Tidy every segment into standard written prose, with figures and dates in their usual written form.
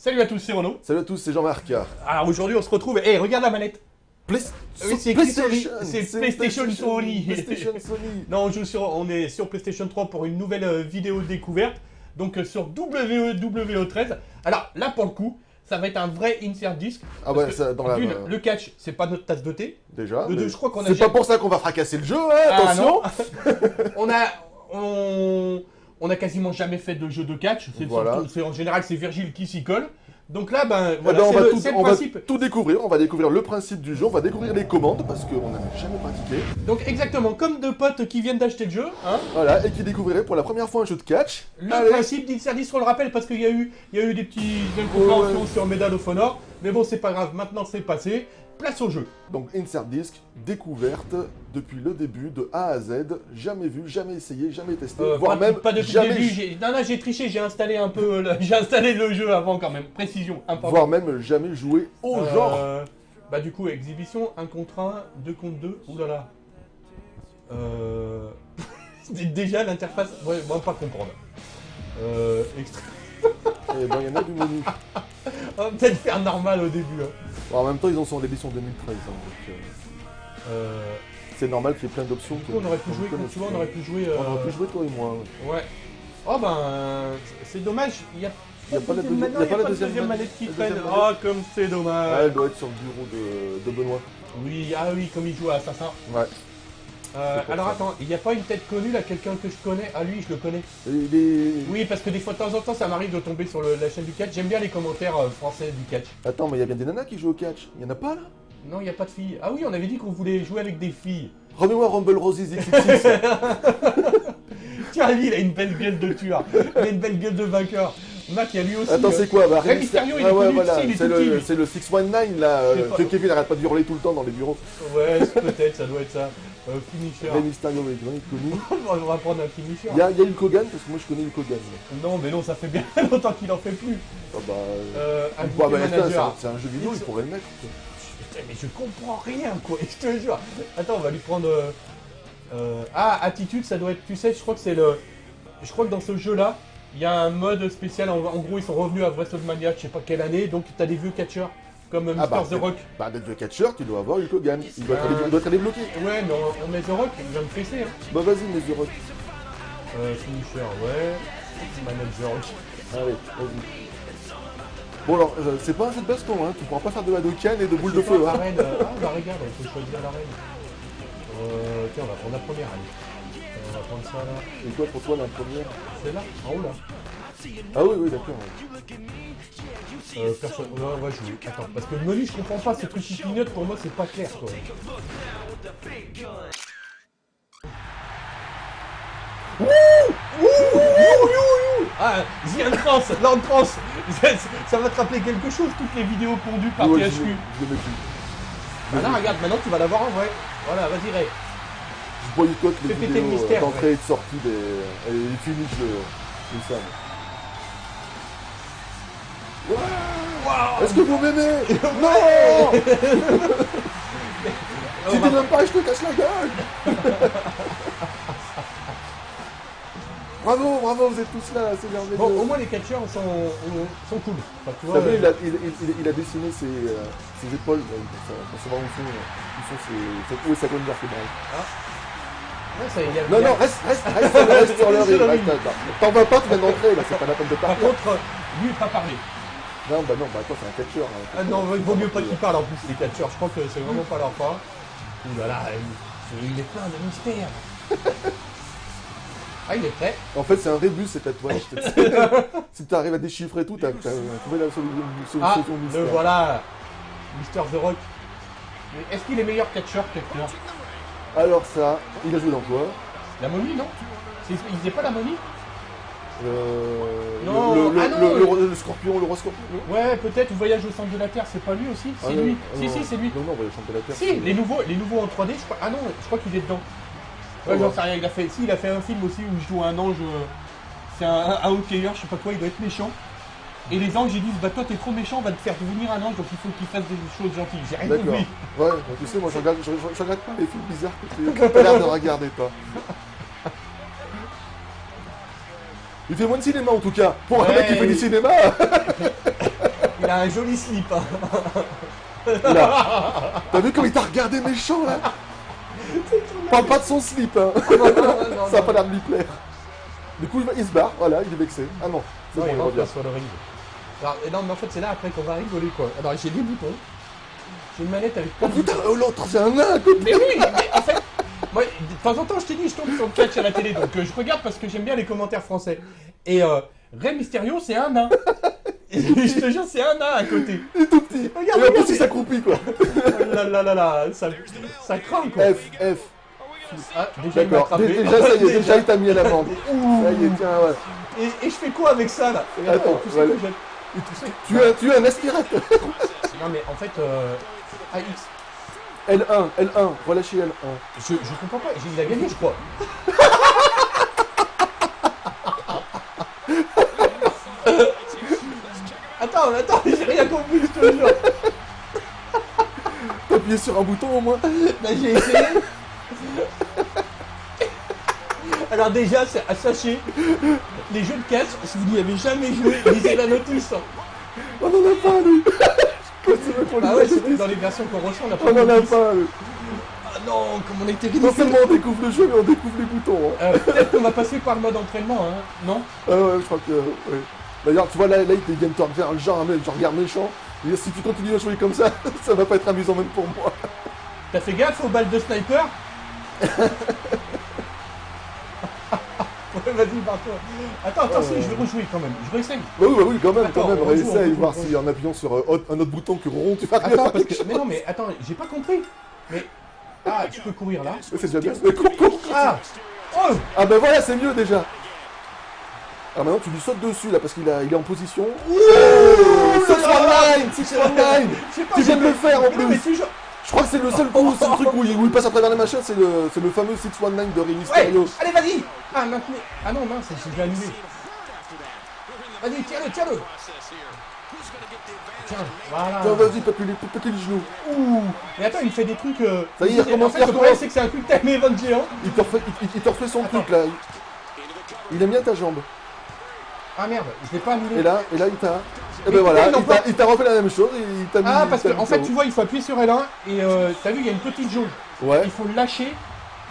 Salut à tous, c'est Renaud. Salut à tous, c'est Jean-Marc. Alors aujourd'hui on se retrouve, et regarde la manette. Oui, c'est PlayStation. PlayStation Sony. PlayStation Sony. Non, on est sur PlayStation 3 pour une nouvelle vidéo découverte, donc sur WWE 13. Alors là pour le coup, ça va être un vrai insert disc. Ah ouais, ça dans la... Le catch, c'est pas notre tasse de thé. Déjà. Le deux, je crois qu'on a C'est déjà- pas pour ça qu'on va fracasser le jeu, hein, Ah, attention. On a quasiment jamais fait de jeu de catch. Voilà. En général c'est Virgile qui s'y colle. Donc là, ben Eh voilà, ben, c'est le on va principe. tout découvrir, on va découvrir le principe du jeu, on va découvrir les commandes parce qu'on n'a jamais pratiqué. Donc exactement, comme deux potes qui viennent d'acheter le jeu, hein, Voilà, et qui découvriraient pour la première fois un jeu de catch. le Allez. principe d'Insert Disc, on le rappelle parce qu'il y a eu des petits incompréhensions Ouais. sur Medal of Honor, mais bon c'est pas grave, maintenant c'est passé, place au jeu. Donc Insert Disc, découverte depuis le début de A à Z, jamais vu, jamais essayé, jamais testé, voire même pas depuis jamais le début, j'ai triché, j'ai installé un peu, j'ai installé le jeu avant quand même, précision, important. voire même jamais joué au genre. Bah du coup, exhibition, 1 contre 1, 2 contre 2, oulala. Déjà l'interface, ouais, on va pas comprendre. Extra... Et ben il y en a du menu. On va peut-être faire normal au début. Hein. Bon, en même temps, ils en sont en l'édition 2013, hein, donc c'est normal qu'il y ait plein d'options. Du coup, on aurait pu jouer, tu vois, on aurait pu jouer... On aurait pu jouer toi et moi. Ouais. Oh ben, c'est dommage, il y a pas la deuxième manette qui traîne. Oh, comme c'est Ah, dommage. elle doit être sur le bureau de Benoît. Oui, ah oui, comme il joue à Assassin. Ouais. Alors ça. attends, il n'y a pas une tête connue là, quelqu'un que je connais? Ah lui, je le connais. Il est... Oui, parce que des fois, de temps en temps, ça m'arrive de tomber sur la chaîne du catch. J'aime bien les commentaires français du catch. Attends, mais il y a bien des nanas qui jouent au catch. Il y en a pas là? Non, il n'y a pas de filles. Ah oui, on avait dit qu'on voulait jouer avec des filles. Remets-moi Rumble Roses XXX. Tiens, lui, il a une belle gueule de tueur. Il a une belle gueule de vainqueur. Mac, il y a lui aussi. Attends, c'est quoi? Bah, Rey Mysterio, il est ah ouais, connu, voilà. tu sais, il est C'est tout petit. c'est le 619 là. Je sais pas. Que Kevin arrête pas de hurler tout le temps dans les bureaux. Ouais, peut-être, ça doit être ça. Finisher. Rey Mysterio est vraiment connu. On va prendre un finisher. Il y a Hulk Hogan parce que moi je connais Hulk Hogan. Non, mais non, ça fait bien longtemps qu'il en fait plus. Ah bah. Ajouter bah, manager. c'est un jeu vidéo, il pourrait le mettre. Quoi. Putain, mais je comprends rien, quoi, je te jure. Attends, on va lui prendre... attitude, ça doit être... Tu sais, je crois que c'est le... Je crois que dans ce jeu-là, il y a un mode spécial. En gros, ils sont revenus à WrestleMania, je sais pas quelle année, donc t'as des vieux catcheurs, comme Mr. The Rock. Bah, d'être le catcher, tu dois avoir Hulk Hogan. Il doit être allé bloquer. Ouais, mais on met The Rock, il vient me fesser, hein. Bah, vas-y, mets The Rock. Finisher, ouais. Manager. Allez, vas-y. Bon, alors, c'est pas un jeu de baston, hein. Tu pourras pas faire de Hadoken et de boule de feu, hein. Arène, bah regarde, il faut choisir l'arène. Tiens, on va prendre la première, allez. On va prendre ça là. Et quoi pour toi la première? C'est là, en haut là. Ah oui, oui, d'accord. Personne. Ouais, on va jouer. Attends, parce que le menu, je comprends pas, ce truc qui clignote, pour moi, c'est pas clair, quoi. Ah, The Entrance, l'entrance. Ça va te rappeler quelque chose, toutes les vidéos pondues par Ouais, THQ. je le mets plus. Ah là, regarde, maintenant tu vas l'avoir en vrai. Voilà, vas-y, Ray. Je boycotte les Fais péter le vidéos mystère, d'entrée et de sortie et les finishes de ça. Waouh. Est-ce que vous m'aimez? Non. Si tu n'aimes pas, je te casse la gueule. Bravo, bravo, vous êtes tous là, c'est merveilleux. Bon, au moins les catcheurs sont cool. Enfin, tu T'as vois, vu, il a dessiné ses épaules pour savoir où sont où est sa colonne vertébrale. ouais, ça, il y a, Non, il y a- non, reste sur le ring. T'en vas pas, tu viens d'entrer, là, c'est pas la peine de Par partir. contre, lui, pas parler. Non, bah attends, c'est un catcheur. Hein. Ah non, il vaut mieux pas qu'il parle en plus, les catcheurs. Je crois que c'est vraiment pas leur part. Ouh là là, il est plein de mystères. Ah, il est prêt. En fait, c'est un rébus, ces tatouages. Si tu arrives à déchiffrer tout, t'as trouvé la solution Ah, au mystère. le voilà, Mr. The Rock. Mais est-ce qu'il est meilleur catcheur que quelqu'un? Alors ça, il a joué dans quoi? La momie, non? Il faisait pas la momie? Non, le scorpion, le roi scorpion. Non, Ouais, peut-être Voyage au centre de la Terre, c'est pas lui aussi? C'est lui. Si, c'est lui. Non, Voyage au centre de la Terre. Si, les nouveaux en 3D, je crois... Ah non, je crois qu'il est dedans. Ouais, j'en sais rien, il a fait un film aussi où il joue un ange, c'est un hockeyeur, je sais pas quoi, il doit être méchant. Et les anges ils disent, bah toi t'es trop méchant, on va te faire devenir un ange, donc il faut qu'il fasse des choses gentilles. J'ai rien D'accord. compris. Ouais, donc, tu sais, moi je regarde pas les films bizarres que tu as l'air de regarder, toi. Il fait moins de cinéma en tout cas. Pour un Ouais, mec qui fait du cinéma. Il a un joli slip. Hein. Là. T'as vu comme il t'a regardé méchant là? Parle pas de son slip, hein. Non, Ça a pas l'air de lui plaire. Du coup, il se barre, voilà, il est vexé. Ah non, c'est Non, bon, il il rentre revient. sur le ring. Alors, non, mais en fait, c'est là après qu'on va rigoler, quoi. Alors, j'ai des boutons. J'ai une manette avec Oh plein de putain, boutons. oh, l'autre, c'est un nain à côté. Mais oui, mais en fait, moi, de temps en temps, je t'ai dit, je tombe sur le catch à la télé, donc je regarde parce que j'aime bien les commentaires français. Et Rey Mysterio, c'est un nain. Et je te jure, c'est un nain à côté. Il est tout petit. Regarde, Et en plus, regarde. il s'accroupit, quoi. Oh là là là là, ça craint, quoi. F. Ah, déjà, il m'a D'accord. attrapé. Déjà, ça y est, déjà, il t'a mis à l'amende. Ça y est, tiens, ouais. Et je fais quoi avec ça, là? Attends, tu sais voilà. que j'aime- Tu es un aspirateur. Non, mais en fait, AX, L1, relâchez L1. je comprends pas. Il a gagné, je crois. Attends, j'ai rien compris, je te jure. T'as appuyé sur un bouton au moins. Bah, j'ai essayé. Alors déjà, sachez, les jeux de catch, si vous n'y avez jamais joué, lisez la notice. On en a pas, lui. Qu'est-ce que tu veux qu'on Ah lui ouais, dise? c'est dans les versions qu'on reçoit, on n'a pas On de en a notice. pas, lui. Ah non, comme on était Non ridicule. seulement on découvre le jeu, mais on découvre les boutons. Hein. Peut-être qu'on va passer par le mode entraînement, hein, non? Ah ouais, je crois que... Ouais. D'ailleurs, tu vois, là, ils viennent te faire le genre méchant. Et si tu continues à jouer comme ça, ça va pas être amusant même pour moi. T'as fait gaffe aux balles de sniper? Ouais, vas-y, barre-toi. Attends, si, je vais rejouer quand même. Je réessaye. Bah oui, quand même, Attends, on réessaye, rejoue, voir on si en appuyant sur un autre bouton que rond, tu vas arriver à Attends, faire parce quelque que. chose. Mais non, mais attends, j'ai pas compris. Mais. Ah, tu peux courir là. Ouais, c'est déjà bien. Mais cours. Ah! Oh! Ah ben voilà, c'est mieux déjà. Ah maintenant tu lui sautes dessus là parce qu'il est en position. Oh, 619, 619. Je sais pas, Tu viens de le faire en Mais non, mais plus. toujours. Je crois que c'est le seul coup, c'est le truc où il passe à travers les machins, c'est le fameux 619 de Rey Ouais! Mysterio. Allez, vas-y! Ah, maintenant. Ah non, mince, j'ai déjà annulé. Vas-y, tiens-le! Tiens, voilà. Tiens, vas-y, pète les genoux. Ouh! Mais attends, il fait des trucs. Ça y est, il recommence, En fait, le problème, c'est que c'est un quick time event géant. Il te refait son truc là. Il aime bien ta jambe. Ah merde, je l'ai pas annulé. Et là, il t'a. Et Mais ben voilà, putain, il t'a refait la même chose et il t'a mis. Ah, parce il t'a qu'en mis fait, KO. tu vois, il faut appuyer sur L1 et t'as vu, il y a une petite jauge. Ouais. Il faut le lâcher.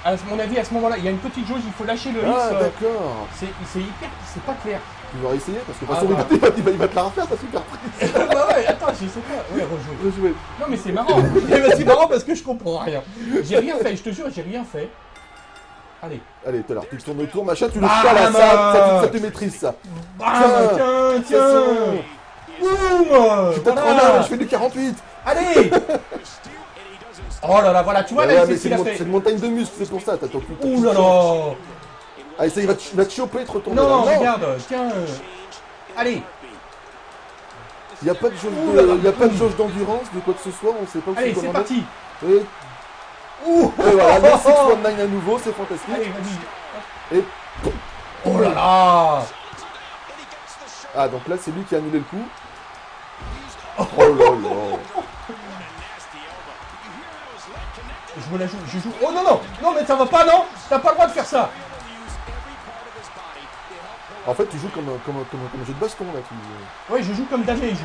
À mon avis, à ce moment-là, il y a une petite jauge, il faut lâcher le X. Ah, d'accord. C'est hyper. C'est pas clair. Tu vas essayer parce que de Ah, toute façon, bah. il va te la refaire ta super prise. Bah ouais, attends, je sais pas. Ouais, rejouer. Rejouer. Non, mais c'est marrant. C'est marrant parce que je comprends rien. J'ai rien fait, je te jure, j'ai rien fait. Allez. Allez, tout à l'heure, tu tournes autour, machin, tu le Bam chiales à ça te maîtrise ça. Bam, tiens. Boum. Tu t'es Voilà. je fais du 48. Allez. Oh là là, voilà, tu vois, Ouais, là, mais c'est ce c'est qu'il a une, fait. c'est une montagne de muscles, c'est pour ça, t'as ton cul. Ouh là là. Allez, ça, il va te choper, te retourner. Non, là. regarde, tiens. Allez. Il n'y a pas de jauge Ouh là là. il y a pas de jauge d'endurance, de quoi que ce soit, on sait pas où Allez, c'est commander. parti. Et Ouh. voilà, le 619 à nouveau, c'est fantastique. Allez, vas-y. Et Oh là là. ah, donc là, c'est lui qui a annulé le coup. Oh là là. Je me la joue, je joue. Oh non, non, mais ça va pas, non. T'as pas le droit de faire ça. En fait, tu joues comme un jeu de baston là. Ouais, je joue comme Damage.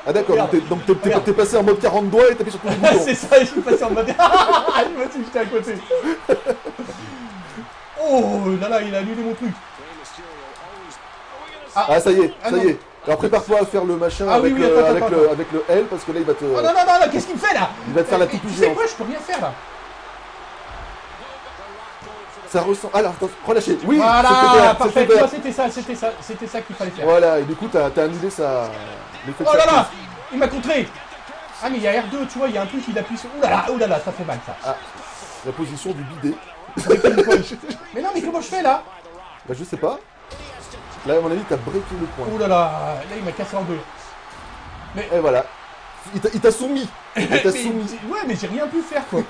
Ah d'accord, Regarde. donc t'es Regarde. passé en mode 40 doigts et t'as sur tous les boutons. C'est ça, je suis passé en mode. Je me suis jeté à côté. Oh là là, il a annulé mon truc. Ah ça y est, Ah, ça non. y est. Alors prépare-toi à faire le machin Ah, avec, oui, attends, attends. avec le L parce que là il va te, Oh non, non, non, qu'est-ce qu'il me fait là? il va te faire la Tu petite sais géante. quoi, je peux rien faire là. Ça ressent. Alors attends, relâchez. Oui, Voilà, parfait. c'était Tu vois, vert. c'était ça qu'il fallait faire. Voilà, et du coup t'as annulé l'effet de Oh là sa là, prise. il m'a contré. Ah mais il y a R2, tu vois, il y a un truc il appuie sur. Ouh là là, ça fait mal ça. Ah, la position du bidet. Mais non, mais comment je fais là? Bah je sais pas. Là à mon avis t'as breaké le point. Ouh là là, il m'a cassé en deux. Et voilà. Il t'a soumis. Il t'a Mais- soumis. Ouais, mais j'ai rien pu faire quoi.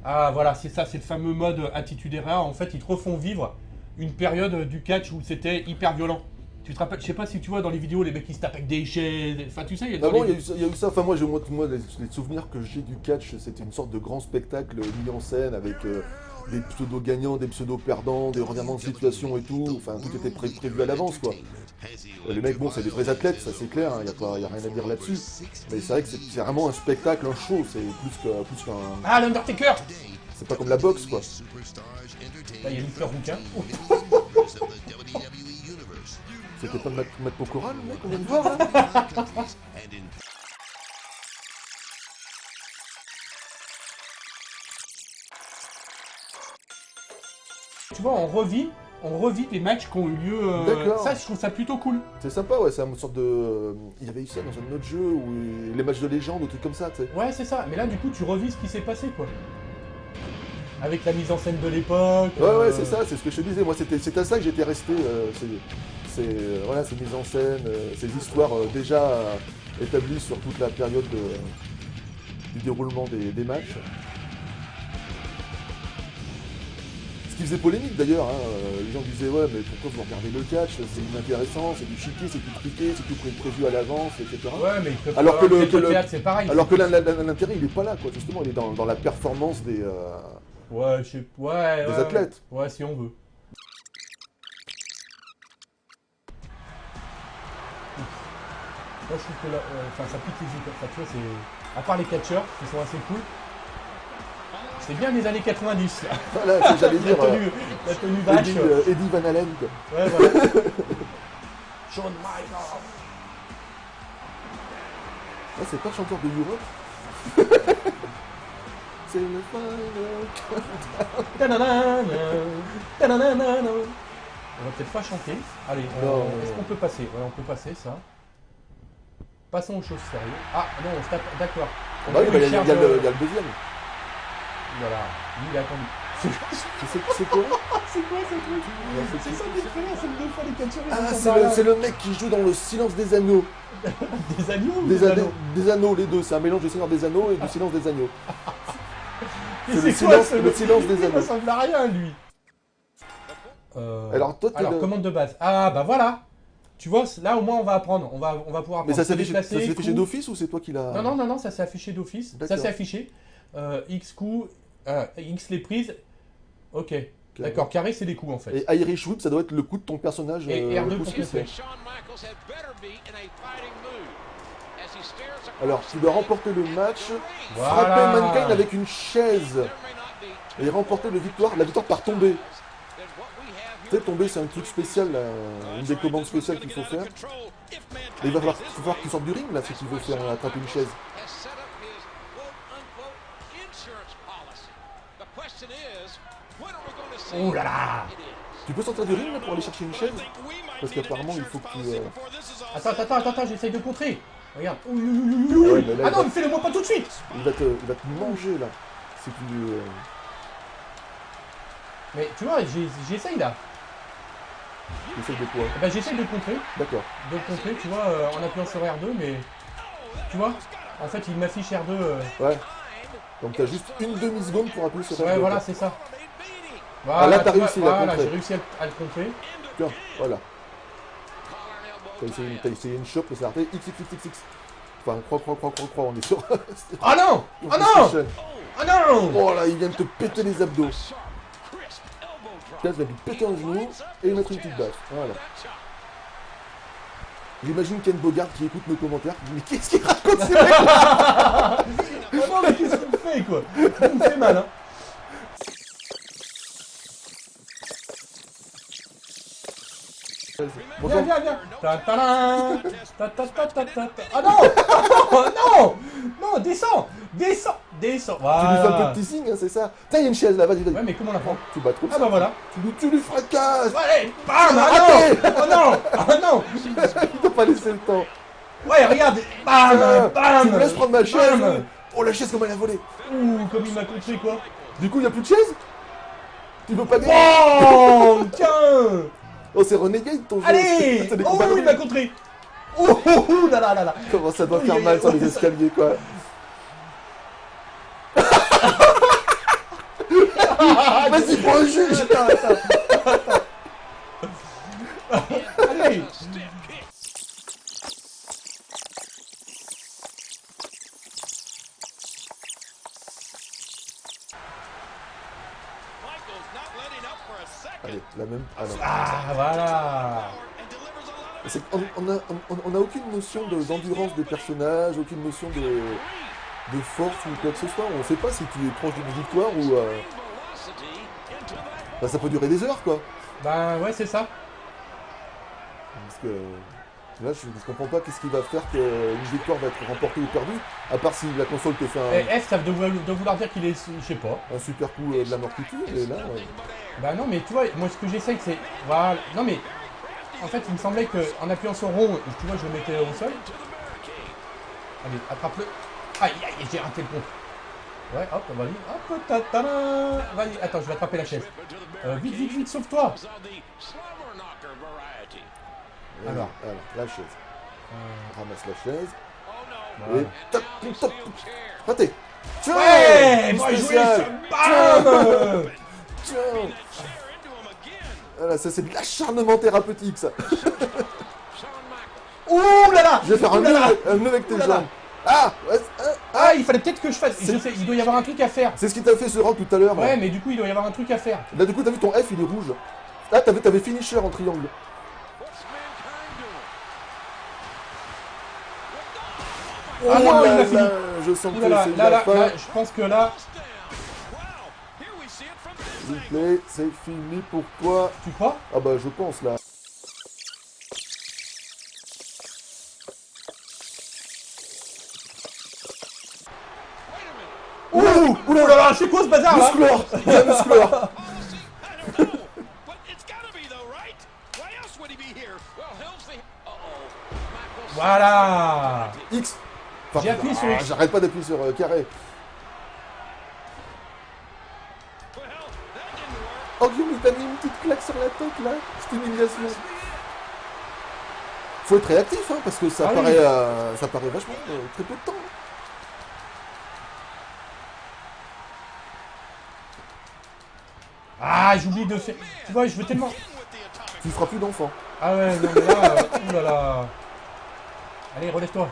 Ah voilà, c'est ça, c'est le fameux mode Attitude Era. En fait, ils te refont vivre une période du catch où c'était hyper violent. Tu te rappelles, je sais pas si tu vois dans les vidéos, les mecs qui se tapent avec des chaises. Enfin, tu sais, il y a Ah dans bon, les- il y a eu ça. Enfin, moi, les souvenirs que j'ai du catch, c'était une sorte de grand spectacle mis en scène avec des pseudo-gagnants, des pseudo-perdants, des revirements de situation et tout. Enfin, tout était prévu à l'avance, quoi. Les mecs, bon, c'est des vrais athlètes, ça c'est clair, il n'y a rien à dire là-dessus. Mais c'est vrai que c'est vraiment un spectacle, un show, c'est plus qu'un. Ah, l'Undertaker. C'est pas comme la boxe, quoi. Là, il y a Mister Rouquin. C'était pas Matt Pokora, le mec, on vient de voir, là. Tu vois, on revit des matchs qui ont eu lieu. D'accord. Ça, je trouve ça plutôt cool. C'est sympa, ouais, c'est une sorte de. Il y avait eu ça dans un autre jeu, où les matchs de légende, ou trucs comme ça, tu sais. Ouais, c'est ça. Mais là, du coup, tu revis ce qui s'est passé, quoi. Avec la mise en scène de l'époque. Ouais, c'est ça, c'est ce que je te disais. Moi, c'est à ça que j'étais resté. Voilà, ces mises en scène, ces histoires déjà établies sur toute la période du déroulement des matchs. Ce qui faisait polémique d'ailleurs, hein. Les gens disaient ouais mais pourquoi vous regardez le catch, c'est inintéressant, c'est du chiqué, c'est du truqué, c'est tout prévu à l'avance, etc. Ouais, mais ils peuvent Alors pas- que peut-être le théâtre, c'est pareil. alors que l'intérêt il est pas là quoi, justement, il est dans la performance des Ouais, je sais. Ouais, des ouais. athlètes. Ouais, si on veut. Moi, je trouve que là, enfin, ça pique les yeux. Enfin, tu vois, c'est. À part les catcheurs, qui sont assez cool. C'est bien des années 90, là. Voilà, j'allais dire La tenue vache. Eddie Van Halen quoi. Ouais, voilà. Shawn Michaels. Ah, c'est pas le chanteur de Europe. C'est le final. Ta-na-na-na, ta-na-na-na-na. On va peut-être pas chanter. Allez, Non. est-ce qu'on peut passer? Ouais, on peut passer ça. Passons aux choses sérieuses. Ah non, on se tape. D'accord. On Bah oui, peut il y a cherche, le deuxième. Voilà. Lui, il a attendu. C'est quoi C'est quoi ce truc? C'est ça qui est très bien, c'est que deux fois les catcheurs. ils Ah, sont c'est le mec qui joue dans le Silence des Agneaux. des agneaux ou des anneaux? Des anneaux, les deux. C'est un mélange du Seigneur des Anneaux et du Silence des Agneaux. Et C'est le c'est quoi silence- le silence des Il anneaux. ressemble à rien, lui. Alors, toi, t'es Alors, le- commande de base. Ah, bah voilà. Tu vois, là au moins on va apprendre. On va pouvoir apprendre. Mais ça s'est Se affiché déplacer, coup. d'office ou c'est toi qui l'as. Non, ça s'est affiché d'office. Ça D'accord. s'est affiché. X coups, X les prises. Ok. D'accord, carré c'est des coups en fait. Et Irish Whip, ça doit être le coup de ton personnage. Et R2 le coup pour spécial. pousser. Alors, tu dois remporter le match, Voilà. frapper Mankind avec une chaise et remporter la victoire par tomber. Tu sais, tomber, c'est un truc spécial, là, une des commandes spéciales qu'il faut faire. Et il va falloir que tu sortes du ring, là, si tu veux faire attraper une chaise. Oh là là. Tu peux sortir du ring, là, pour aller chercher une chaise? Parce qu'apparemment, il faut que tu... Attends, j'essaye de contrer. Regarde. Ouais, mais là, Ah il non, va- fais-le-moi pas tout de suite. il va te manger, là. Si tu... Mais tu vois, j'essaye là. essayes de quoi? Eh ben, j'essaye de contrer. D'accord. De contrer, tu vois, en appuyant sur R2, mais. Tu vois, en fait, il m'affiche R2. Ouais. Donc t'as juste une demi-seconde pour appuyer sur Ouais, R2, voilà, quoi. c'est ça. Ah, là, t'as tu vois, réussi à le Voilà, contrer. j'ai réussi à le contrer. Tiens, voilà. T'as essayé une chope, c'est raté. XXXX. Enfin, croix, on est sur... Ah non. Ah non. Ah non. Oh là, il vient de te péter les abdos. Là, tu vas lui péter un genou et lui mettre une petite baffe. Voilà. J'imagine Ken Bogart qui écoute nos commentaires, qui dit mais qu'est-ce qu'il raconte ces mecs? Ah non, mais qu'est-ce qu'il me fait, quoi? Il me fait mal, hein. Bonjour. Viens. Ta-ta-da. Ta-ta-ta-ta-ta. Ah non. Non. Non, descends. Tu lui fais Voilà. un peu de teasing, hein, c'est ça. Tiens, il y a une chaise là, vas-y. Ouais, mais comment on la prend? Tu bats trop Ah bah voilà. Tu lui fracasses. Ouais, bam. Ah Raté. non. Oh non. Ah non. Il t'a pas laissé le temps. Ouais, regarde. Bam. Tu me laisses prendre ma chaise. Bam. Oh, la chaise, comme elle a volé. Ouh, comme il m'a contré, quoi. Du coup, il n'y a plus de chaise? Tu veux pas gagner? Oh, tiens. Oh, c'est Renegade ton jeu. Allez. C'est des Oh, combats de il m'a ring. contré. Ouh, là là. Comment ça doit faire Oui, mal sur oui, les ça- escaliers, quoi. Vas-y, prends un juge. Allez. Allez. Allez, la même. Ah non. Ah, voilà. On a aucune notion d'endurance des personnages, aucune notion de force ou quoi que ce soit. On sait pas si tu es proche d'une victoire ou. Bah, ça peut durer des heures, quoi. Bah ouais, c'est ça. Parce que là, je comprends pas qu'est-ce qui va faire qu'une victoire va être remportée ou perdue, à part si la console te fait Et F, ça doit vouloir dire qu'il est, je sais pas. un super coup de la mort qui tue, et là. Bah non, mais tu vois, moi ce que j'essaye, c'est... Voilà. Non mais, en fait, il me semblait qu'en appuyant sur rond, tu vois, je le mettais au sol. Allez, attrape-le. Aïe, aïe, j'ai raté le pont. Ouais, hop, vas-y. Hop, ta-ta-da. Vas-y, attends, je vais attraper la chaise. Vite, vite, vite, sauve-toi. Alors, la chaise. Ramasse la chaise. Voilà. Et tac, tac, raté. Tiens, Ouais, une moi joué spéciale. ce bam. Tiens. Voilà, ça c'est de l'acharnement thérapeutique, ça. Ouh là là. Je vais faire un Ouh là là. nœud avec tes Ouh là là. jambes. Ah, ouais, Ah, il fallait peut-être que je fasse... Je sais, il doit y avoir un truc à faire. c'est ce qui t'a fait ce round tout à l'heure. Ouais, là. mais du coup, il doit y avoir un truc à faire. Là, du coup, t'as vu ton F, il est rouge. Ah, t'avais finisher en triangle. Ah non, il là a fini. là, je sens Ouh que là là, c'est là, la là, fin. là, je pense que là... S'il vous plaît, c'est fini pour toi. Tu crois? Ah bah, je pense, là. Ouh, ouh là là, c'est quoi ce bazar là? Musclor, bien musclor. Voilà. X. J'ai appuyé sur X. J'arrête pas d'appuyer sur carré. Oh Guillaume, il t'a mis une petite claque sur la tête là. Cette humiliation. Faut être réactif, hein, parce que ça, Ah oui. ça paraît vachement très peu de temps. Ah, j'oublie de faire... Tu vois, je veux tellement... Tu feras plus d'enfants. Ah ouais, non mais là... ouh là là. Allez, relève-toi.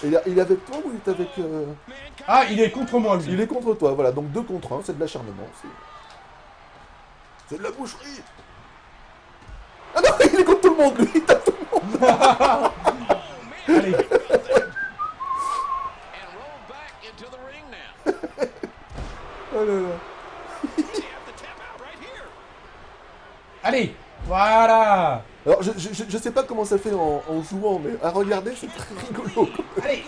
Et il est avec toi ou il est avec... Ah, il est contre moi, lui. Il est contre toi, voilà. Donc 2 contre 1, c'est de l'acharnement. C'est de la boucherie. Ah non, il est contre tout le monde, lui. Il tape tout le monde. Allez. Oh là là. Allez. Voilà. Alors, je sais pas comment ça fait en jouant, mais à regarder, c'est très rigolo. Allez.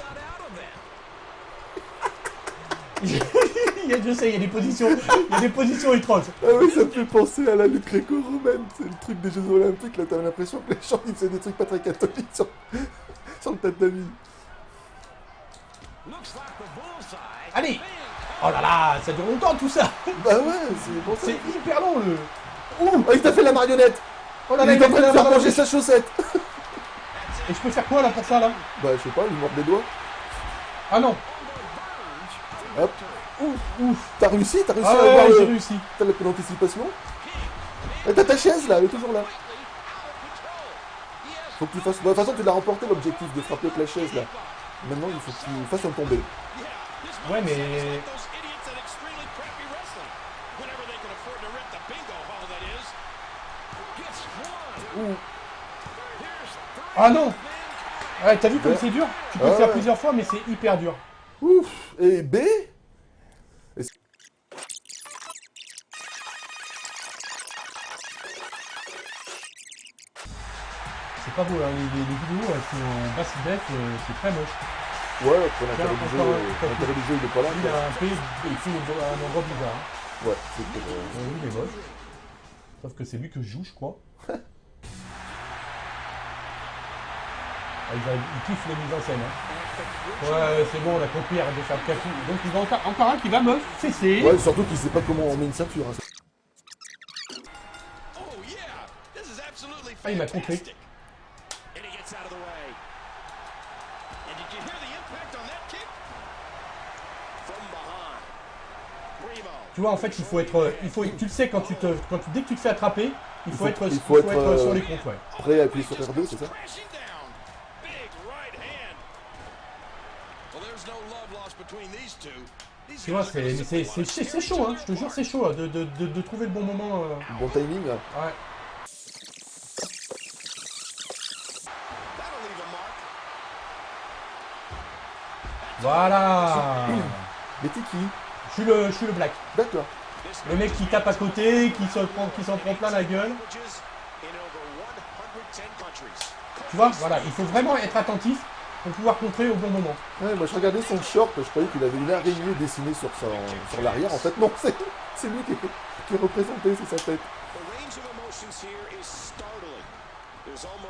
Je sais, il y a des positions... Il y a des positions étranges. Ah oui, ça me fait penser à la lutte gréco-romaine. C'est le truc des Jeux Olympiques. Là, t'as l'impression que les gens, ils faisaient des trucs pas très catholiques sur le tatami. Allez. Oh là là, ça dure longtemps tout ça. Bah ouais, c'est pour ça. C'est hyper long le... Ouh, il t'a fait la marionnette. Oh là Il là, est en train de faire manger sa chaussette. Et je peux faire quoi là pour ça là? Bah, je sais pas, il mord des doigts. Ah non. Hop. Ouf. T'as réussi Ah à avoir ouais, j'ai réussi. T'as l'anticipation. Et t'as ta chaise là, elle est toujours là. Faut que tu fasses... Bah, de toute façon, tu l'as remporté l'objectif de frapper avec la chaise là. Maintenant, il faut que tu fasses un tombé. Ouais, mais... Ouh. Ah non. Ouais, t'as vu comme c'est dur? Tu peux le Ah faire ouais. plusieurs fois, mais c'est hyper dur. Ouf. Et B. C'est pas beau, hein. Les vidéos elles sont en basse def, c'est très moche. Ouais, pour Tiens, l'intérêt encore un, du jeu, il est pas là. Il quoi. a un peu, il fait un endroit bizarre. Hein. Ouais, c'est pour... Oui, il est moche. Sauf que c'est lui que je joue, je crois. Il kiffe les mises en scène. Hein. Ouais, c'est bon, on a compris, arrête de faire le café. Donc il va encore un qui va me fesser. Ouais, surtout qu'il sait pas comment on met une ceinture. Hein. Ah, il m'a compris. Tu vois, en fait, tu le sais, dès que tu te fais attraper, il faut être sur les comptes, ouais. Prêt à appuyer sur R2, c'est ça? Tu vois, c'est chaud, hein, je te jure, c'est chaud hein, de trouver le bon moment. Bon timing, là. Ouais. Voilà. Mais t'es qui? Je suis le black. D'accord. Le mec qui tape à côté, qui s'en prend plein la gueule. Tu vois, voilà, il faut vraiment être attentif pour pouvoir contrer au bon moment. Ouais, moi je regardais son short, je croyais qu'il avait une araignée dessinée sur l'arrière. En fait, non, c'est lui qui est représenté, c'est sa tête.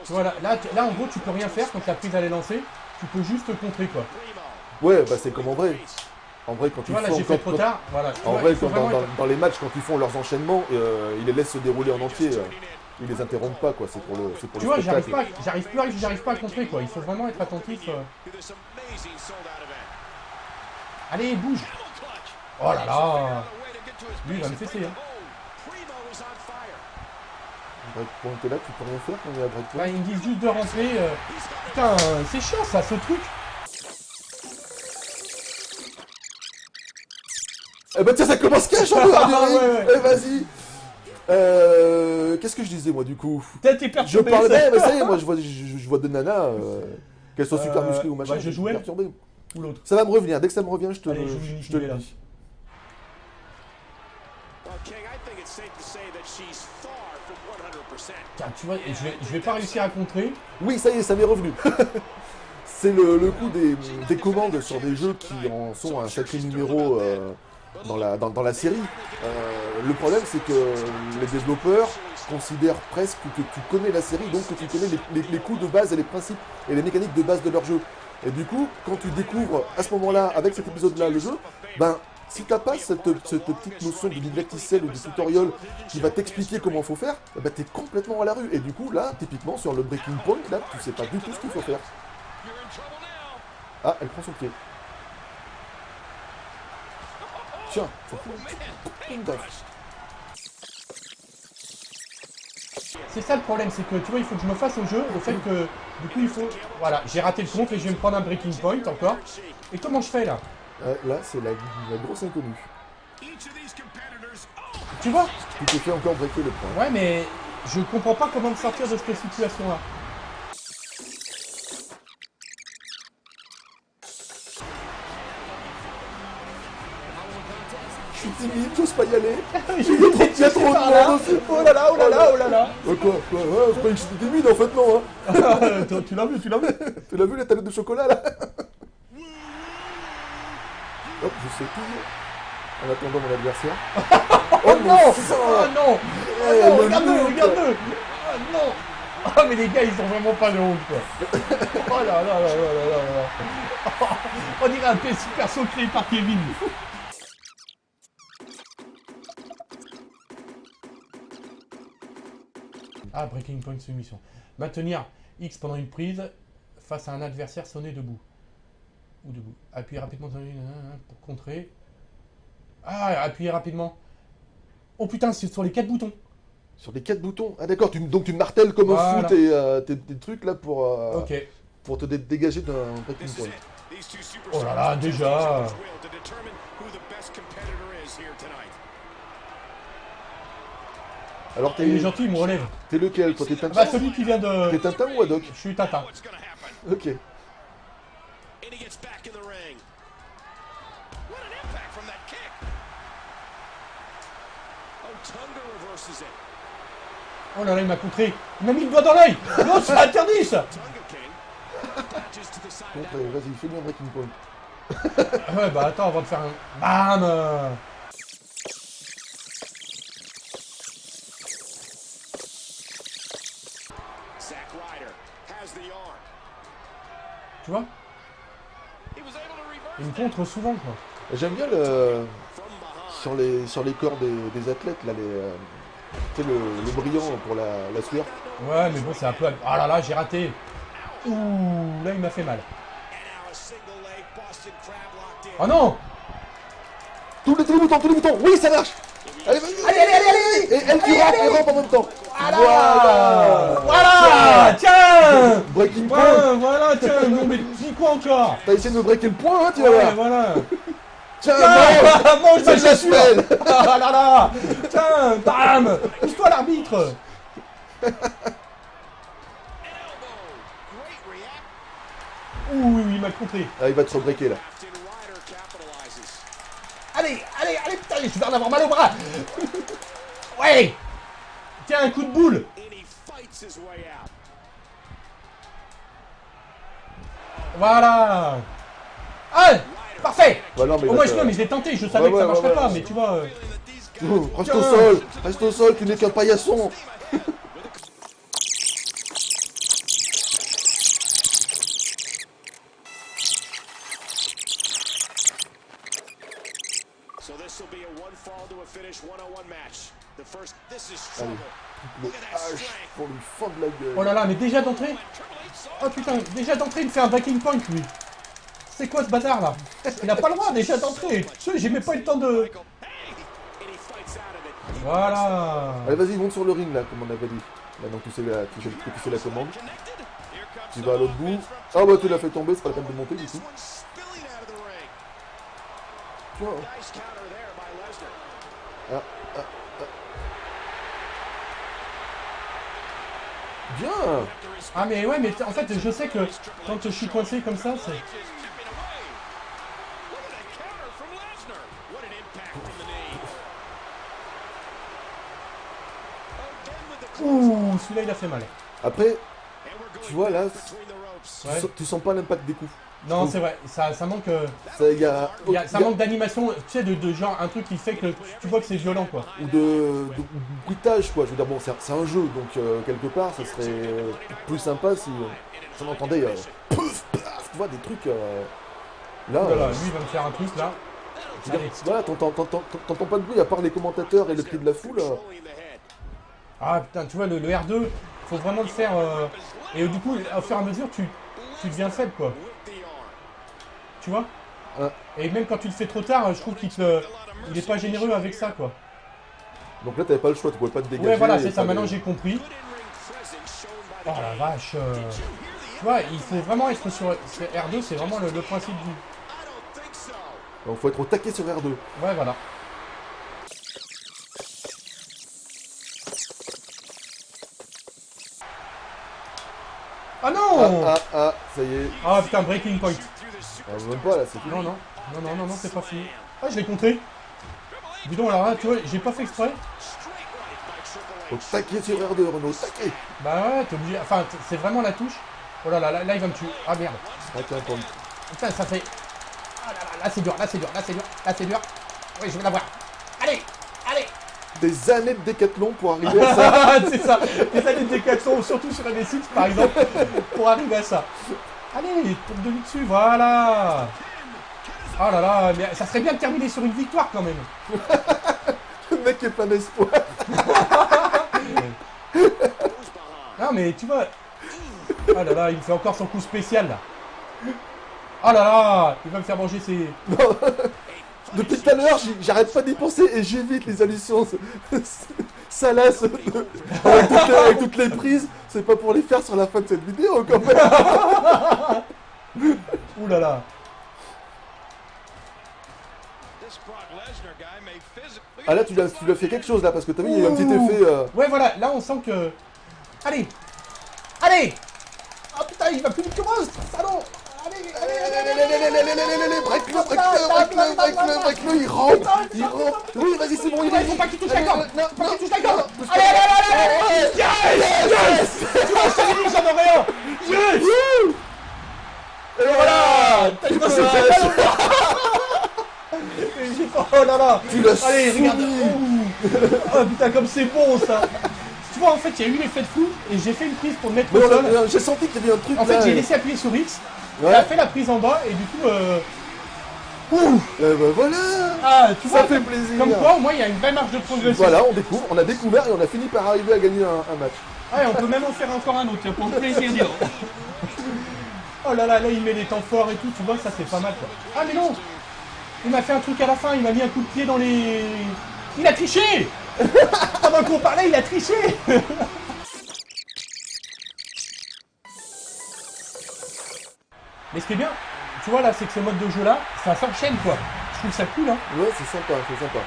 Tu vois, là, en gros, tu peux rien faire quand la prise elle est lancée. Tu peux juste contrer, quoi. Ouais, bah c'est comme en vrai. En vrai, quand tu vois, là, j'ai fait trop tard. Voilà. En vrai, dans les matchs, quand ils font leurs enchaînements, ils les laissent se dérouler en entier. Ils les interrompent pas, quoi. C'est pour le tu vois, j'arrive pas à contrer, quoi. Il faut vraiment être attentif. Allez, bouge. Oh là là. Lui, il va me fesser, hein. Breakpoint est là, tu peux rien faire quand il y a breakpoint. Ils me disent juste de rentrer. Putain, c'est chiant, ça, ce truc. Eh ben tiens, ça commence cash en ouais. Eh vas-y. Qu'est-ce que je disais moi du coup? T'es perturbé. Je parlais, mais ça y est, moi je vois des nanas, qu'elles soient super musclées ou machin, je jouais perturbé. Ou l'autre. Ça va me revenir, dès que ça me revient, je te le dis. Tiens, tu vois, je vais pas réussir à contrer. Oui, ça y est, ça m'est revenu. C'est le coup des commandes sur des jeux qui en sont un sacré numéro dans la série. Le problème, c'est que les développeurs considèrent presque que tu connais la série, donc que tu connais les coups de base et les principes et les mécaniques de base de leur jeu. Et du coup, quand tu découvres à ce moment-là, avec cet épisode-là, le jeu, ben, si t'as pas cette petite notion de didacticiel ou de tutoriel qui va t'expliquer comment faut faire, ben, t'es complètement à la rue. Et du coup, là, typiquement, sur le breaking point, là, tu sais pas du tout ce qu'il faut faire. Ah, elle prend son pied. Tiens, ça fout une taf. C'est ça le problème, c'est que tu vois, il faut que je me fasse au jeu, au fait que du coup il faut. Voilà, j'ai raté le contre et je vais me prendre un breaking point encore. Et comment je fais là? Là, c'est la grosse inconnue. Tu vois? Tu te fais encore breaker le point. Ouais, mais je comprends pas comment me sortir de cette situation-là. Je suis timide, j'ose pas y aller. Il y a trop de monde. Oh là là, oh là là, oh là là. Quoi ouais, je croyais que j'étais timide en fait, non hein. Tu l'as vu, tu l'as vu. Tu l'as vu la tablette de chocolat là? Hop, je sais tout. En attendant mon adversaire. Oh non. Oh non. Oh non, regarde-le, regarde-le. Oh non. Ah mais les gars, ils ont vraiment pas de honte quoi. Oh là là là là là là. On dirait un petit perso créé par Kevin. Ah, breaking point soumission. Maintenir X pendant une prise face à un adversaire sonné debout. Ou debout. Appuyez rapidement pour contrer. Ah, appuyez rapidement. Oh putain, c'est sur les 4 boutons. Sur les 4 boutons. Ah d'accord, donc tu martèles comme un fou tes trucs là pour te dégager d'un breaking point. Oh là là, déjà. Alors il est gentil, il me relève. T'es lequel toi? T'es Tintin? Bah celui qui vient de... T'es Tintin ou Haddock? Je suis Tintin. Ok. Oh là là, il m'a contré. Il m'a mis le doigt dans l'œil. Non, c'est interdit ça. Vas-y, fais-moi un breaking point. Ouais, bah attends, on va te faire un... Bam. Tu vois? Il me contre souvent quoi. J'aime bien sur les corps des athlètes là, tu sais, le brillant pour la sueur. Ouais mais bon c'est un peu... Ah là là j'ai raté. Ouh là il m'a fait mal. Oh non. Tous les boutons. Oui, ça marche. Allez, vas-y. Allez. Et elle qui rampe en même temps. Voilà. Tiens. Breaking point. Voilà, tiens. Non, mais dis quoi encore? T'as essayé de me breaker le point, hein, tu vas Ouais, voir. voilà. Tiens, Mange ma c'est de la chaussure. semaine. Ah là là. Tiens, bam. Pousse-toi l'arbitre. Ouh, il m'a contré. Ah, il va te rebreaker là. Allez, putain, je vais en avoir mal au bras. Ouais. Tiens, un coup de boule. Voilà. Ah, parfait. Bah non, mais Au là, moins, ça- mais je l'ai tenté, je savais que ça marcherait pas, mais tu vois... Oh, Tiens. reste au sol, tu n'es qu'un paillasson. So this will be a one fall to a finish 1-on-1 match. The first, this is Allez, trouble. le hache pour lui fendre la gueule. Oh là là, mais déjà d'entrée. Oh putain, déjà d'entrée, il me fait un backing point, lui. C'est quoi ce bâtard là? Il a pas le droit déjà d'entrée. Tu sais, j'ai même pas eu le temps de... Voilà. Allez, vas-y, monte sur le ring là, comme on avait dit. Maintenant que tu sais la commande. Tu vas à l'autre bout. Ah bah tu l'as fait tomber, c'est pas la peine de monter du coup. Tiens. Ah. Bien. Ah mais ouais, mais en fait, je sais que quand je suis coincé comme ça, c'est... Ouh, celui-là il a fait mal. Après, tu vois là, Ouais. tu sens pas l'impact des coups. Non, c'est vrai, ça manque... Ça manque d'animation, tu sais, de genre un truc qui fait que tu vois que c'est violent quoi. ou de bruitage quoi. Je veux dire, bon, c'est un jeu, donc quelque part, ça serait plus sympa si on entendait pouf, paf, tu vois, des trucs. Là, Voilà, lui il va me faire un truc là. je veux dire, Allez. voilà, t'entends pas de bruit à part les commentateurs et le cri de la foule. Ah putain, tu vois, le R2, faut vraiment le faire. Et du coup, au fur et à mesure, tu deviens faible quoi. Tu vois? Et même quand tu le fais trop tard, je trouve il est pas généreux avec ça quoi. Donc là, t'avais pas le choix, tu pouvais pas te dégager. Ouais, voilà, c'est et ça, pas maintenant de- j'ai compris. Oh la vache. Tu vois, il faut vraiment être sur R2, c'est vraiment le principe du. Donc faut être au taquet sur R2. Ouais, voilà. Ah non! Ça y est. Ah putain, breaking point. Ah, même pas là, c'est fini. Non, c'est pas fini. Ah, je l'ai compté. Dis donc, alors là, tu vois, j'ai pas fait exprès. Au taquet sur R2, Renault, taquet. Bah ouais, t'es obligé. Enfin, c'est vraiment la touche. Oh là là, là, il va me tuer. Ah merde. Taquet un point. Putain, ça fait. Ah là là, là c'est dur. Oui, je vais l'avoir. Allez! Des années de décathlon pour arriver à ça. C'est ça. Les années de décathlon, surtout sur NSX par exemple, pour arriver à ça. Allez, tombe de lui dessus, voilà. Oh là là, mais ça serait bien de terminer sur une victoire quand même. Le mec est plein d'espoir. Non mais tu vois. Oh là là, il me fait encore son coup spécial là. Oh là là, il va me faire manger ses... Depuis tout à l'heure, j'arrête pas d'y penser et j'évite les allusions salaces avec toutes les prises. C'est pas pour les faire sur la fin de cette vidéo quand même. Ouh là là. Ah là, tu lui as fait quelque chose là parce que t'as vu, il y a eu un petit effet. Ouais voilà, là on sent que... Allez. Oh putain, il va plus vite que moi, ce salaud. Allez, Break-le, il rentre. Oui, vas-y, c'est bon, il faut pas qu'il touche la corde. Non, Faut pas qu'il touche la corde. Allez. Yes. Tu vois, je t'avais dit, j'en aurais un. Yes. Et voilà. Je me suis fait mal au bras. Oh là là. Tu l'as Allez, regarde. soumis. Oh putain, comme c'est bon ça. Tu vois, en fait, il y a eu l'effet de flou et j'ai fait une prise pour me mettre au sol. J'ai senti qu'il y avait un truc En là. fait, j'ai laissé appuyer sur X. Ouais. Il a fait la prise en bas et du coup... Ouh. Ben voilà. Ah, tu vois, Ça fait plaisir. comme quoi, au moins, il y a une vraie marge de progression. Voilà, on a découvert et on a fini par arriver à gagner un match. Ouais, on peut même en faire encore un autre, tiens, pour le plaisir, dis donc. Oh là là, là, il met les temps forts et tout, tu vois, ça c'est pas mal quoi. Ah mais non. Il m'a fait un truc à la fin, il m'a mis un coup de pied dans les... Il a triché. Pendant qu'on parlait, il a triché. Mais ce qui est bien, tu vois là, c'est que ce mode de jeu là, ça s'enchaîne quoi. Je trouve ça cool hein. Ouais, c'est sympa, c'est sympa.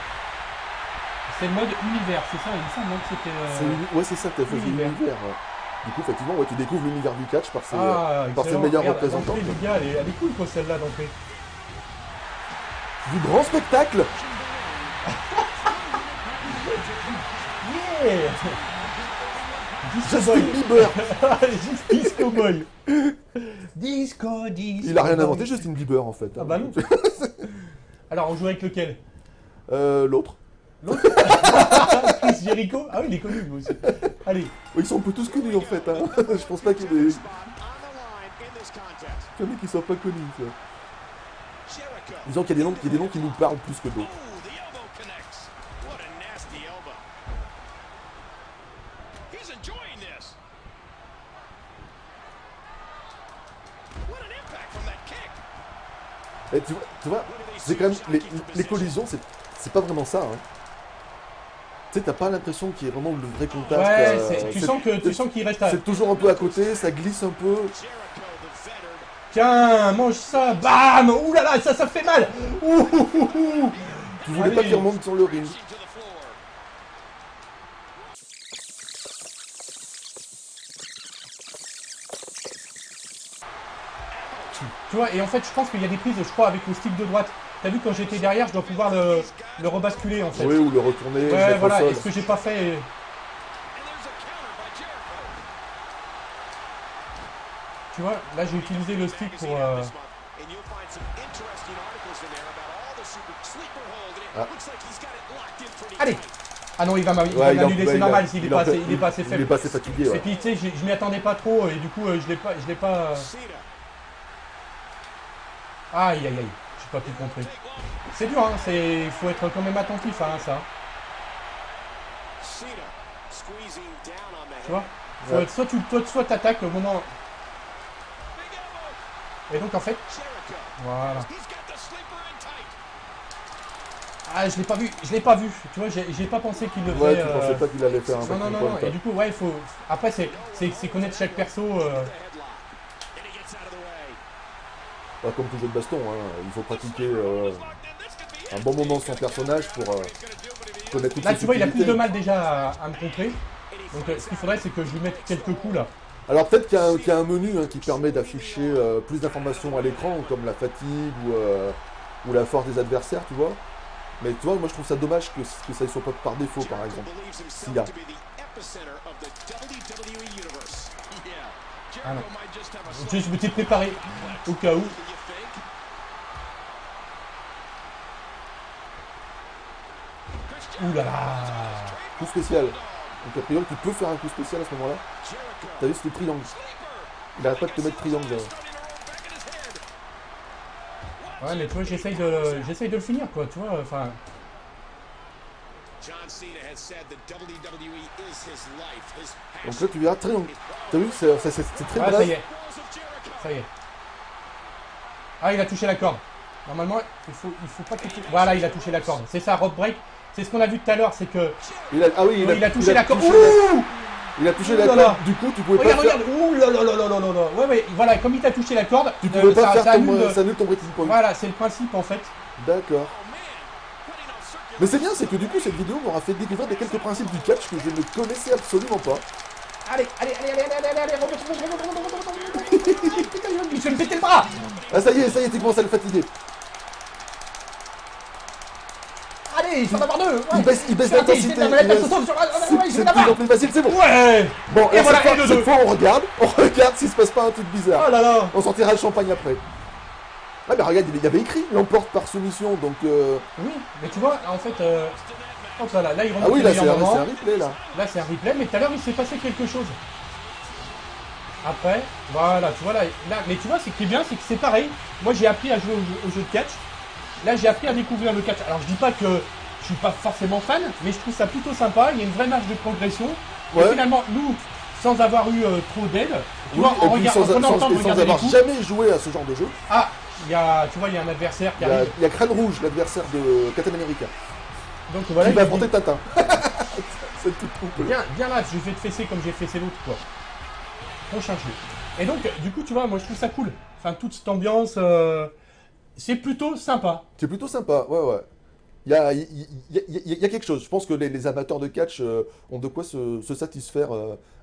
C'est le mode univers, c'est ça, il me semble que c'était... Ouais, c'est ça, t'as fait l'univers. l'univers. Ouais. Du coup, effectivement, ouais, tu découvres l'univers du catch par ses, Ah, par ses excellent. meilleurs Regarde, représentants. l'entrée du gars, elle est cool quoi celle-là d'entrée. Du grand spectacle. Yeah. Disco Justin Boy. Bieber. Juste Disco Boy. Disco. Il a rien inventé, Justin Bieber en fait. Ah bah non. Alors on joue avec lequel? L'autre. Chris Jericho? Ah oui, il est connu lui aussi. Allez. Ils sont un peu tous connus en fait. Hein. Je pense pas qu'il y ait des... qu'il y en ait qui soient pas connus. Ça. Disons qu'il y a des noms qui nous parlent plus que d'autres. Et tu vois, c'est quand même les collisions, c'est pas vraiment ça. Hein. Tu sais, t'as pas l'impression qu'il y ait vraiment le vrai contact. Ouais, tu sens qu'il reste à... C'est toujours un peu à côté, ça glisse un peu. Tiens, mange ça, bam. Ouh là là, ça fait mal. Ouh, ouh, ouh, ouh. Tu voulais pas qu'il remonte sur le ring. Tu vois, et en fait, je pense qu'il y a des prises, je crois, avec le stick de droite. T'as vu, quand j'étais derrière, je dois pouvoir le rebasculer, en fait. Oui, ou le retourner. Ouais, voilà, au sol. et ce que j'ai pas fait... Tu vois, là, j'ai utilisé le stick pour... Ah. Allez. Ah non, il va m'annuler, c'est normal, il est pas assez faible. Il est pas assez fatigué, ouais. Et puis, tu sais, je m'y attendais pas trop, et du coup, je l'ai pas... Aïe, aïe, aïe, j'ai pas pu le contrer. C'est dur, hein, il faut être quand même attentif à ça. Tu vois, faut être, soit t'attaques au moment... Et donc, en fait... Voilà. Ah, je l'ai pas vu. Tu vois, j'ai pas pensé qu'il le Ouais, faisait... tu pensais pas qu'il allait faire un Non. Et du coup, ouais, il faut... Après, c'est connaître chaque perso... Comme tout jeu de baston, hein, il faut pratiquer un bon moment son personnage pour connaître toutes Là, ses tu vois, il a plus subtilités. de mal déjà à me contrer. Donc, ce qu'il faudrait, c'est que je lui mette quelques coups, là. Alors peut-être qu'il y a un menu hein, qui permet d'afficher plus d'informations à l'écran, comme la fatigue ou la force des adversaires, tu vois. Mais tu vois, moi je trouve ça dommage que ça ne soit pas par défaut, par exemple. S'il y a. Ah non. Je m'étais préparé au cas où. Ouh là là. Coup spécial. Donc a priori tu peux faire un coup spécial à ce moment-là. T'as vu, c'était triangle. Il arrête pas de te mettre triangle. Ouais, mais tu vois, j'essaye de le finir, quoi, tu vois, enfin... Donc là tu verras triangle. T'as vu, c'est très Ah, bref. ça y est. Ah, il a touché la corde. Normalement, il faut pas qu'il touche... Voilà, il a touché la corde. C'est ça, rope break. C'est ce qu'on a vu tout à l'heure, c'est que... Il a touché la corde. Il a touché la Ouh là là. corde, du coup tu pouvais Regarde, pas faire... regarde. Ouh là là là là là là là. Ouais, voilà, comme il t'a touché la corde... Tu pouvais pas faire ça annule ça annule ton breaking point. Voilà, c'est le principe, en fait. D'accord. Mais c'est bien, c'est que du coup cette vidéo m'aura fait découvrir des quelques principes du catch que je ne connaissais absolument pas. Allez, remonte. Je vais me péter le bras. Ah ça y est, tu commences à le fatiguer. Allez, je vais en avoir deux. Ouais. Il baisse l'intensité. C'est de plus en plus facile, c'est bon. Ouais. Bon, Et là, voilà, et le cette deux. fois on regarde s'il se passe pas un truc bizarre. Oh là là. On sortira le champagne après. Ah mais regarde, il y avait écrit l'emporte par soumission, donc... Oui, mais tu vois, en fait... hop là, là, il remonte Ah oui, le là meilleur c'est moment. un replay, là. Là, c'est un replay, mais tout à l'heure, il s'est passé quelque chose. Après, voilà, tu vois, là mais tu vois, ce qui est bien, c'est que c'est pareil. Moi, j'ai appris à jouer au jeu de catch. Là, j'ai appris à découvrir le catch. Alors, je dis pas que je suis pas forcément fan, mais je trouve ça plutôt sympa. Il y a une vraie marge de progression. Ouais. Et finalement, nous, sans avoir eu trop d'aide, tu Oui, vois, et puis sans en prenant le temps de sans regarder les avoir coups. jamais joué à ce genre de jeu. Ah, il y a, tu vois, il y a un adversaire qui arrive. Il y a Crâne Rouge, l'adversaire de Captain America, Donc voilà, qui va il dit, affronter Tintin. Cette petite troupe. viens là, je vais te fesser comme j'ai fessé l'autre, quoi. Prochain jeu. Et donc, du coup, tu vois, moi je trouve ça cool. Enfin, toute cette ambiance, c'est plutôt sympa. C'est plutôt sympa, ouais. Il y a quelque chose. Je pense que les amateurs de catch ont de quoi se satisfaire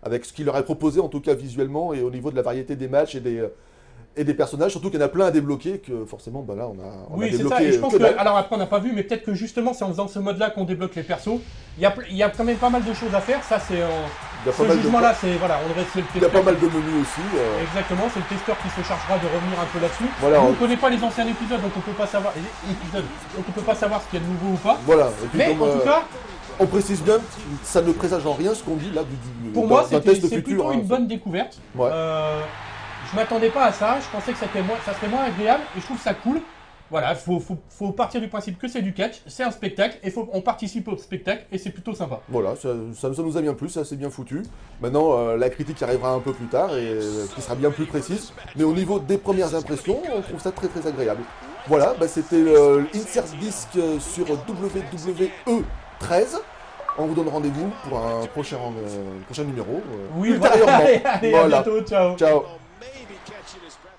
avec ce qu'il leur est proposé, en tout cas visuellement, et au niveau de la variété des matchs et des personnages. Surtout qu'il y en a plein à débloquer, que forcément, bah là, on a Oui, c'est débloqué ça. Et je pense que que, dalle. alors après, on n'a pas vu, mais peut-être que justement, c'est en faisant ce mode-là qu'on débloque les persos. Il y a quand même pas mal de choses à faire. Ça, c'est Il y a pas ce mal de- jugement-là, c'est voilà, on reste le Il y a testeur. pas mal de menus aussi. Exactement, c'est le testeur qui se chargera de revenir un peu là-dessus. Voilà, Nous, on on- ne connaît pas les anciens épisodes, donc on peut pas savoir donc on peut pas savoir ce qu'il y a de nouveau ou pas. Voilà. Et puis, Mais comme, en tout cas, on précise bien, ça ne présage en rien ce qu'on dit là pour moi, d'un test c'est futur. plutôt hein. une bonne découverte. Ouais. Je m'attendais pas à ça, je pensais que ça serait moins agréable et je trouve ça cool. Voilà, faut partir du principe que c'est du catch, c'est un spectacle et on participe au spectacle et c'est plutôt sympa. Voilà, ça nous a bien plu, ça c'est bien foutu. Maintenant, la critique arrivera un peu plus tard et qui sera bien plus précise. Mais au niveau des premières impressions, on trouve ça très très agréable. Voilà, bah, c'était Insert Disc sur WWE 13. On vous donne rendez-vous pour un prochain numéro. Oui, voilà. Ultérieurement. Allez, à Voilà. bientôt, ciao. Ciao. Maybe catching his breath.